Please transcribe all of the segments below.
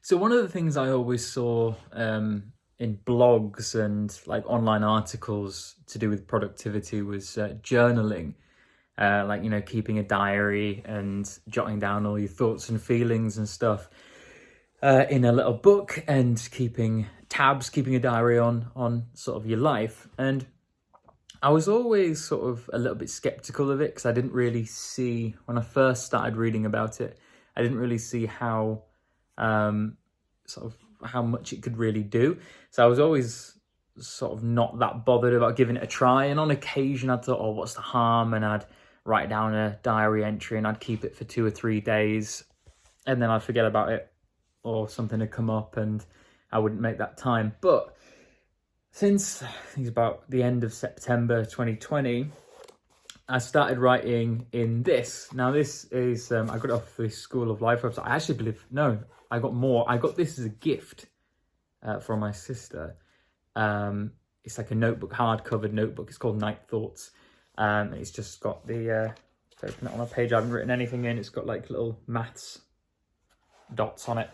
So one of the things I always saw in blogs and like online articles to do with productivity was journaling, like, you know, keeping a diary and jotting down all your thoughts and feelings and stuff in a little book, and keeping tabs, keeping a diary on sort of your life. And I was always sort of a little bit skeptical of it because I didn't really see, when I first started reading about it, I didn't really see how sort of how much it could really do. So I was always sort of not that bothered about giving it a try. And on occasion, I'd thought, oh, what's the harm? And I'd write down a diary entry and I'd keep it for 2 or 3 days, and then I'd forget about it, or something had come up and I wouldn't make that time. But since I think it's about the end of September 2020, I started writing in this. Now, this is, I got it off the School of Life website. I actually believe, no, I got more. I got this as a gift from my sister. It's like a notebook, hard-covered notebook. It's called Night Thoughts. It's just got the, open it on a page, I haven't written anything in. It's got like little maths dots on it.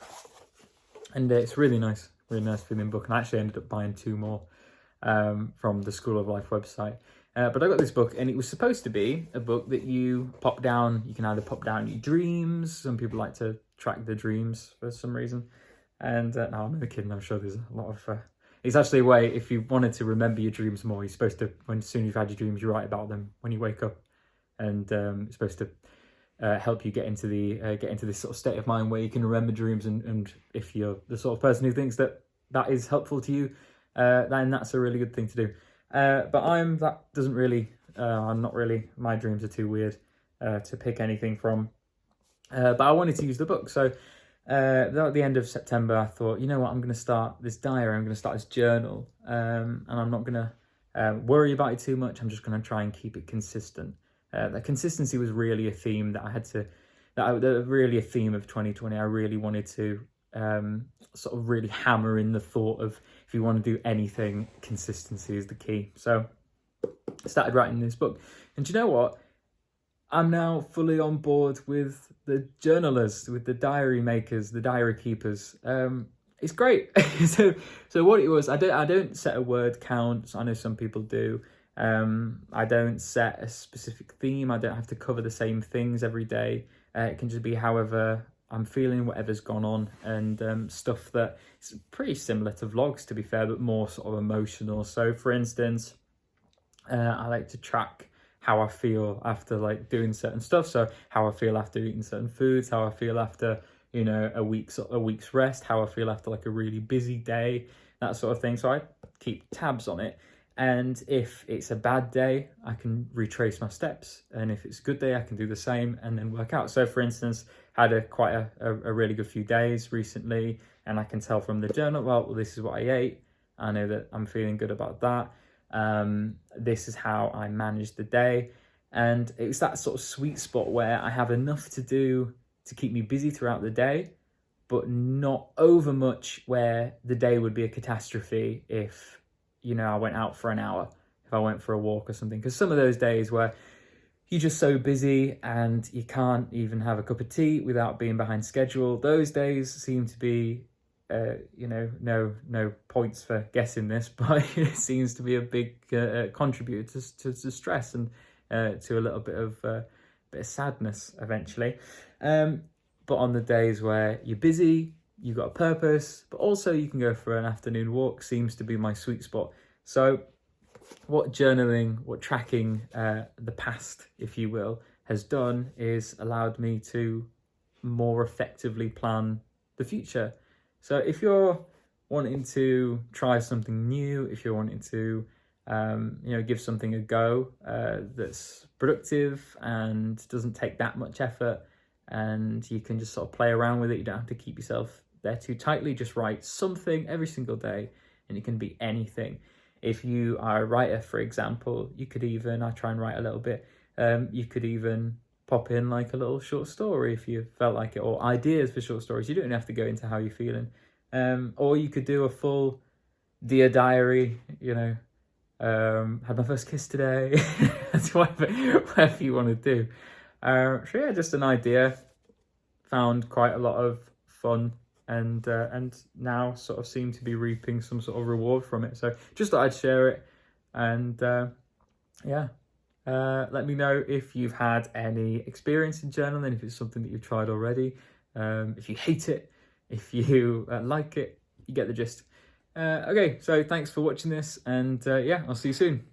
And it's really nice feeling book. And I actually ended up buying 2 more from the School of Life website. But I got this book, and it was supposed to be a book that you pop down. You can either pop down your dreams. Some people like to track their dreams for some reason. And no, I'm only kidding. I'm sure there's a lot of... it's actually a way, if you wanted to remember your dreams more, you're supposed to, as soon as you've had your dreams, you write about them when you wake up. And it's supposed to help you get into this sort of state of mind where you can remember dreams. And if you're the sort of person who thinks that is helpful to you, then that's a really good thing to do. But I'm not really, my dreams are too weird to pick anything from. But I wanted to use the book. So at the end of September, I thought, you know what, I'm going to start this diary. I'm going to start this journal. And I'm not going to worry about it too much. I'm just going to try and keep it consistent. The consistency was really a theme really a theme of 2020. I really wanted to sort of really hammer in the thought of, if you want to do anything, consistency is the key. So I started writing this book, and do you know what? I'm now fully on board with the journalists, with the diary makers, the diary keepers. It's great. so what it was, I don't set a word count. So I know some people do. I don't set a specific theme. I don't have to cover the same things every day. It can just be however I'm feeling, whatever's gone on, and stuff that is pretty similar to vlogs, to be fair, but more sort of emotional. So for instance, I like to track how I feel after like doing certain stuff. So how I feel after eating certain foods, how I feel after, you know, a week's rest, how I feel after like a really busy day, that sort of thing. So I keep tabs on it. And if it's a bad day, I can retrace my steps. And if it's a good day, I can do the same and then work out. So for instance, had quite a really good few days recently, and I can tell from the journal, well, this is what I ate. I know that I'm feeling good about that. This is how I managed the day. And it's that sort of sweet spot where I have enough to do to keep me busy throughout the day, but not over much where the day would be a catastrophe if, you know, I went out for an hour, if I went for a walk or something. Because some of those days where you're just so busy and you can't even have a cup of tea without being behind schedule, those days seem to be, you know, no points for guessing this, but it seems to be a big contributor to stress and to a little bit of sadness eventually. But on the days where you're busy, you've got a purpose, but also you can go for an afternoon walk, seems to be my sweet spot. So what journaling, what tracking the past, if you will, has done is allowed me to more effectively plan the future. So if you're wanting to try something new, if you're wanting to you know, give something a go that's productive and doesn't take that much effort, and you can just sort of play around with it, you don't have to keep yourself there too tightly, just write something every single day, and it can be anything. If you are a writer, for example, you could even, I try and write a little bit, you could even pop in like a little short story if you felt like it, or ideas for short stories. You don't have to go into how you're feeling. Or you could do a full Dear Diary, you know, had my first kiss today. That's whatever you want to do. So yeah, just an idea. Found quite a lot of fun and now sort of seem to be reaping some sort of reward from it. So just thought I'd share it, and yeah. Let me know if you've had any experience in journaling, if it's something that you've tried already, if you hate it, if you like it, you get the gist. Okay, so thanks for watching this, and yeah, I'll see you soon.